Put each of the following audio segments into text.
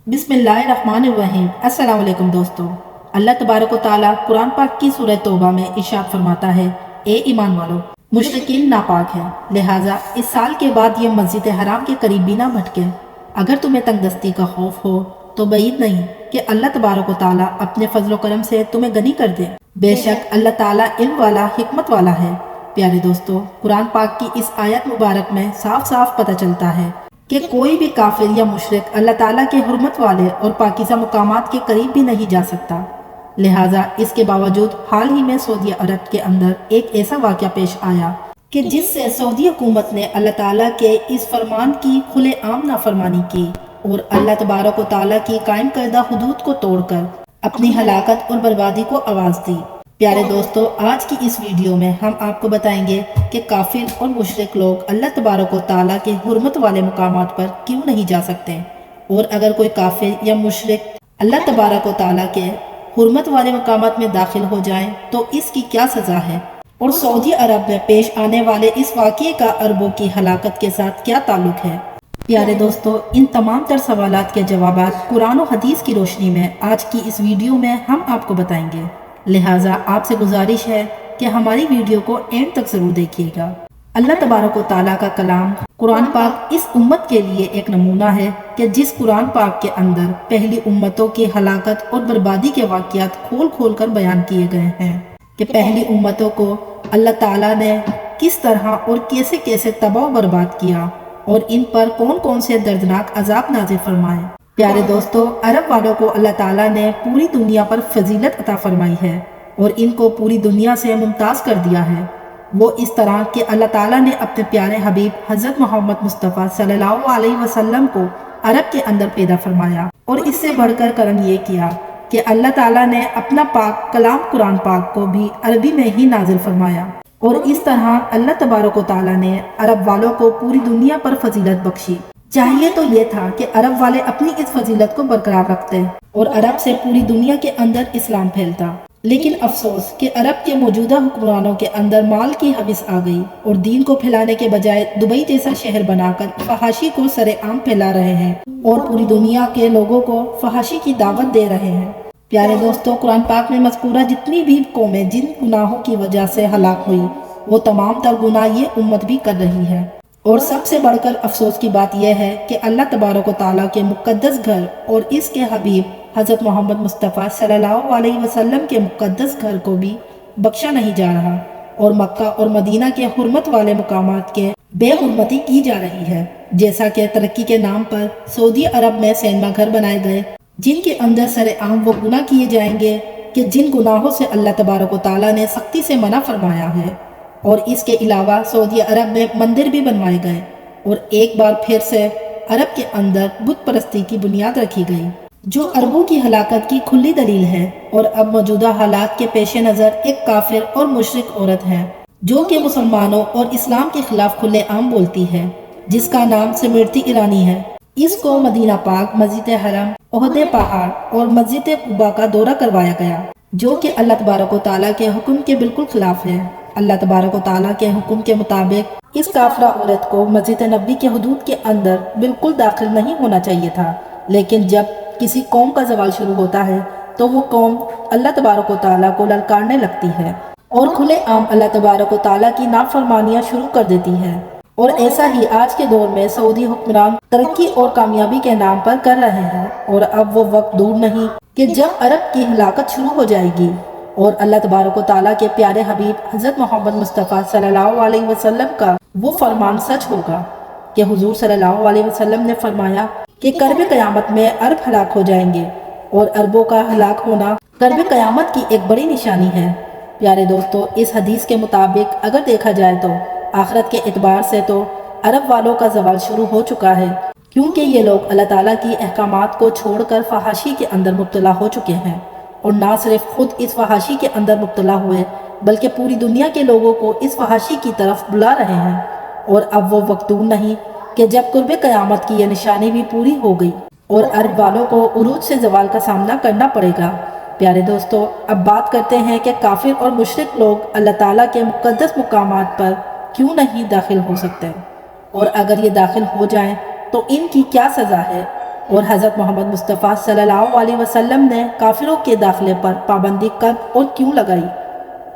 बिस्मिल्लाहिर्रहमानिर्रहीम। अस्सलाम वालेकुम दोस्तों। अल्लाह तबारक व तआला कुरान पाक की सूरह तौबा में इरशाद फरमाता है, ए ईमान वालों, मुशरिकीन नापाक है, लिहाजा इस साल के बाद ये मस्जिद हराम के करीब भी ना भटके। अगर तुम्हें तंगदस्ती का खौफ हो तो बईद नहीं कि अल्लाह तबारक व तआला अपने फजल करम से तुम्हें गनी कर दे। बेशक अल्लाह ताला इल्म वाला, हिकमत वाला है। प्यारे दोस्तों, कुरान पाक की इस आयत मुबारक में साफ साफ पता चलता है कि कोई भी काफिर या मुशरिक अल्लाह ताला के हुर्मत वाले और पाकीज़ा मुकामात के करीब भी नहीं जा सकता। लिहाजा इसके बावजूद हाल ही में सऊदी अरब के अंदर एक ऐसा वाक़या पेश आया कि जिससे सऊदी हुकूमत ने अल्लाह ताला के इस फरमान की खुले आम नाफरमानी की और अल्लाह तबारक व तआला की कायम करदा हुदूद को तोड़कर अपनी हलाकत और बर्बादी को आवाज़ दी। प्यारे दोस्तों, आज की इस वीडियो में हम आपको बताएंगे कि काफिर और मुशरिक लोग अल्लाह तबारक व तआला के हुर्मत वाले मुकामात पर क्यों नहीं जा सकते, और अगर कोई काफिर या मुशरिक अल्लाह तबारक व तआला के हुर्मत वाले मुकामात में दाखिल हो जाए तो इसकी क्या सज़ा है, और सऊदी अरब में पेश आने वाले इस वाक़ये का अरबों की हलाकत के साथ क्या ताल्लुक है। प्यारे दोस्तों, इन तमाम तर सवालात के जवाबात कुरान और हदीस की रोशनी में आज की इस वीडियो में हम आपको बताएंगे। लिहाजा आपसे गुजारिश है कि हमारी वीडियो को एंड तक जरूर देखिएगा। अल्लाह तबारक व तआला का कलाम कुरान पाक इस उम्मत के लिए एक नमूना है कि जिस कुरान पाक के अंदर पहली उम्मतों की हलाकत और बर्बादी के वाक़यात खोल खोल कर बयान किए गए हैं कि पहली उम्मतों को अल्लाह ताला ने किस तरह और कैसे कैसे तबाह बर्बाद किया और इन पर कौन कौन से दर्दनाक अजाब नाज़िल फरमाए। प्यारे दोस्तों, अरब वालों को अल्लाह ताला ने पूरी दुनिया पर फजीलत अता फरमाई है और इनको पूरी दुनिया से मुमताज़ कर दिया है। वो इस तरह कि अल्लाह ताला ने अपने प्यारे हबीब हज़रत मोहम्मद मुस्तफ़ा सल्लल्लाहु अलैहि वसल्लम को अरब के अंदर पैदा फरमाया, और इससे बढ़कर करम ये किया कि अल्लाह ताला ने अपना पाक कलाम कुरान पाक को भी अरबी में ही नाजिल फरमाया, और इस तरह अल्लाह तबारक व तआला ने अरब वालों को पूरी दुनिया पर फजीलत बख्शी। चाहिए तो ये था कि अरब वाले अपनी इस फजीलत को बरकरार रखते और अरब से पूरी दुनिया के अंदर इस्लाम फैलता, लेकिन अफसोस कि अरब के मौजूदा हुक्मरानों के अंदर माल की हविस आ गई और दीन को फैलाने के बजाय दुबई जैसा शहर बनाकर फहाशी को सरेआम फैला रहे हैं और पूरी दुनिया के लोगों को फहाशी की दावत दे रहे हैं। प्यारे दोस्तों, कुरान पाक में मज़कूरा जितनी भी कौमें जिन गुनाहों की वजह से हलाक हुई, वो तमाम तर गुनाह ये उम्मत भी कर रही है। और सबसे बढ़कर अफसोस की बात यह है कि अल्लाह तबारक व तआला के मुक़द्दस घर और इसके हबीब हज़रत मोहम्मद मुस्तफ़ा सल्लल्लाहु अलैहि वसल्लम के मुक़द्दस घर को भी बख्शा नहीं जा रहा, और मक्का और मदीना के हुर्मत वाले मुकामात के बेहुरमती की जा रही है। जैसा कि तरक्की के नाम पर सऊदी अरब में सिनेमा घर बनाए गए जिनके अंदर सरेआम वो गुनाह किए जाएंगे कि जिन गुनाहों से अल्लाह तबारक व तआला ने सख्ती से मना फरमाया है। और इसके अलावा सऊदी अरब में मंदिर भी बनवाए गए और एक बार फिर से अरब के अंदर बुत परस्ती की बुनियाद रखी गई, जो अरबों की हलाकत की खुली दलील है। और अब मौजूदा हालात के पेश नज़र एक काफिर और मुशरिक औरत है जो कि मुसलमानों और इस्लाम के खिलाफ खुले आम बोलती है, जिसका नाम स्मृति ईरानी है। इसको मदीना पाक, मस्जिद हरम, ओहदे पहाड़ और मस्जिद कुबा का दौरा करवाया गया, जो कि अल्लाह तबारक व तआला के हुक्म के बिल्कुल खिलाफ है। अल्लाह तबारक व तआला के हुक्म के मुताबिक इस काफिरा औरत को मस्जिद नबी के हुदूद के अंदर बिल्कुल दाखिल नहीं होना चाहिए था, लेकिन जब किसी कौम का जवाल शुरू होता है तो वो कौम अल्लाह तबारक व तआला को ललकारने लगती है और खुले आम अल्लाह तबारक व तआला की नाफरमानियां शुरू कर देती है। और ऐसा ही आज के दौर में सऊदी हुक्मरान तरक्की और कामयाबी के नाम पर कर रहे हैं, और अब वो वक्त दूर नहीं कि जब अरब की हलाकत शुरू हो जाएगी और अल्लाह तबारक व तआला के प्यारे हबीब हज़रत मोहम्मद मुस्तफ़ा सल्लल्लाहु अलैहि वसल्लम का वो फरमान सच होगा कि हुजूर सल्लल्लाहु अलैहि वसल्लम ने फरमाया कि कर्ब क़यामत में अरब हलाक हो जाएंगे, और अरबों का हलाक होना कर्ब क़यामत की एक बड़ी निशानी है। प्यारे दोस्तों, इस हदीस के मुताबिक अगर देखा जाए तो आखिरत के एतबार से तो अरब वालों का जवाल शुरू हो चुका है, क्योंकि ये लोग अल्लाह ताला की अहकामात को छोड़कर फहाशी के अंदर मुब्तला हो चुके हैं, और ना सिर्फ खुद इस फहाशी के अंदर मुब्तला हुए बल्कि पूरी दुनिया के लोगों को इस फहाशी की तरफ बुला रहे हैं। और अब वो वक्त दूर नहीं कि जब कुर्ब क़यामत की यह निशानी भी पूरी हो गई और अरब वालों को उरूज से जवाल का सामना करना पड़ेगा। प्यारे दोस्तों, अब बात करते हैं कि काफिर और मुशरिक लोग अल्लाह ताला के मुक़द्दस मुकामात पर क्यों नहीं दाखिल हो सकते, और अगर ये दाखिल हो जाएं तो इनकी क्या सज़ा है। اور حضرت محمد مصطفیٰ صلی اللہ علیہ وسلم نے کافروں کے داخلے پر پابندی کب اور کیوں لگائی؟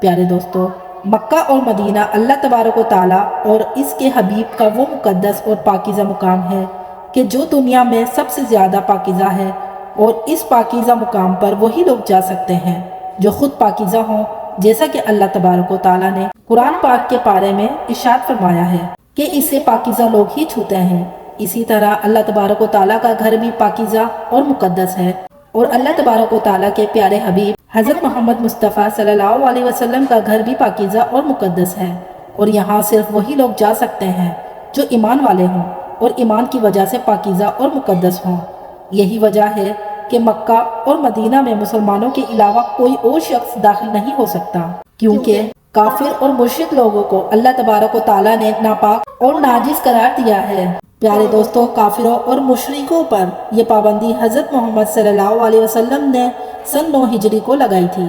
پیارے دوستو، مکہ اور مدینہ اللہ تبارک و تعالیٰ اور اس کے حبیب کا وہ مقدس اور پاکیزہ مقام ہے کہ جو دنیا میں سب سے زیادہ پاکیزہ ہے، اور اس پاکیزہ مقام پر وہی لوگ جا سکتے ہیں جو خود پاکیزہ ہوں، جیسا کہ اللہ تبارک و تعالیٰ نے قرآن پاک کے بارے میں ارشاد فرمایا ہے کہ اسے پاکیزہ لوگ ہی چھوتے ہیں۔ اسی طرح اللہ تبارک و تعالیٰ کا گھر بھی پاکیزہ اور مقدس ہے، اور اللہ تبارک و تعالیٰ کے پیارے حبیب حضرت محمد مصطفیٰ صلی اللہ علیہ وسلم کا گھر بھی پاکیزہ اور مقدس ہے، اور یہاں صرف وہی لوگ جا سکتے ہیں جو ایمان والے ہوں اور ایمان کی وجہ سے پاکیزہ اور مقدس ہوں۔ یہی وجہ ہے کہ مکہ اور مدینہ میں مسلمانوں کے علاوہ کوئی اور شخص داخل نہیں ہو سکتا، کیونکہ کافر اور مشرک لوگوں کو اللہ تبارک و تعالیٰ نے ناپاک اور ناجس قرار دیا ہے۔ پیارے دوستوں، کافروں اور مشرکوں پر یہ پابندی حضرت محمد صلی اللہ علیہ وسلم نے سن 9 ہجری کو لگائی تھی۔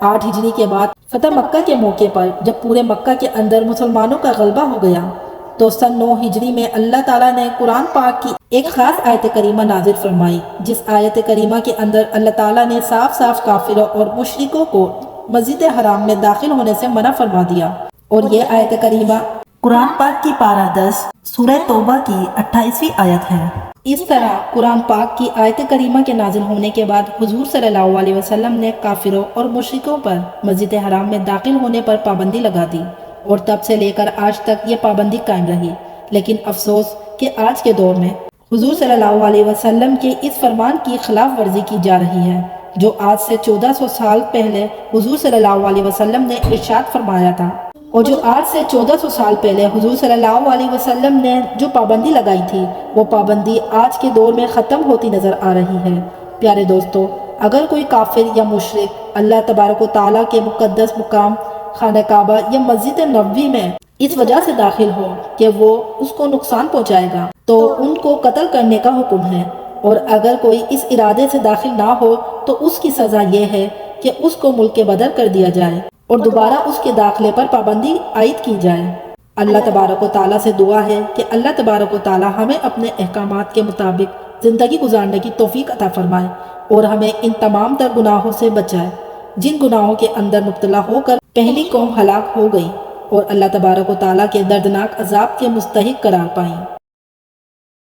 8 ہجری کے بعد فتح مکہ کے موقع پر جب پورے مکہ کے اندر مسلمانوں کا غلبہ ہو گیا تو سن 9 ہجری میں اللہ تعالیٰ نے قرآن پاک کی ایک خاص آیت کریمہ نازل فرمائی، جس آیت کریمہ کے اندر اللہ تعالیٰ نے صاف صاف کافروں اور مشرکوں کو مسجد حرام میں داخل ہونے سے منع فرما دیا۔ اور یہ آیت کریمہ قرآن پاک کی پارہ 10 سورہ توبہ کی 28ویں آیت ہے۔ اس طرح قرآن پاک کی آیت کریمہ کے نازل ہونے کے بعد حضور صلی اللہ علیہ وسلم نے کافروں اور مشرکوں پر مسجد حرام میں داخل ہونے پر پابندی لگا دی، اور تب سے لے کر آج تک یہ پابندی قائم رہی۔ لیکن افسوس کہ آج کے دور میں حضور صلی اللہ علیہ وسلم کے اس فرمان کی خلاف ورزی کی جا رہی ہے، جو آج سے 1400 سال پہلے حضور صلی اللہ علیہ وسلم نے ارشاد فرمایا تھا، اور جو آج سے 1400 سال پہلے حضور صلی اللہ علیہ وسلم نے جو پابندی لگائی تھی، وہ پابندی آج کے دور میں ختم ہوتی نظر آ رہی ہے۔ پیارے دوستو، اگر کوئی کافر یا مشرک اللہ تبارک و تعالیٰ کے مقدس مقام خانہ کعبہ یا مسجد نبوی میں اس وجہ سے داخل ہو کہ وہ اس کو نقصان پہنچائے گا، تو ان کو قتل کرنے کا حکم ہے، اور اگر کوئی اس ارادے سے داخل نہ ہو تو اس کی سزا یہ ہے کہ اس کو ملک بدر کر دیا جائے اور دوبارہ اس کے داخلے پر پابندی عائد کی جائے۔ اللہ تبارک و تعالیٰ سے دعا ہے کہ اللہ تبارک و تعالیٰ ہمیں اپنے احکامات کے مطابق زندگی گزارنے کی توفیق عطا فرمائے، اور ہمیں ان تمام تر گناہوں سے بچائے جن گناہوں کے اندر مبتلا ہو کر پہلی قوم ہلاک ہو گئی اور اللہ تبارک و تعالیٰ کے دردناک عذاب کے مستحق قرار پائیں۔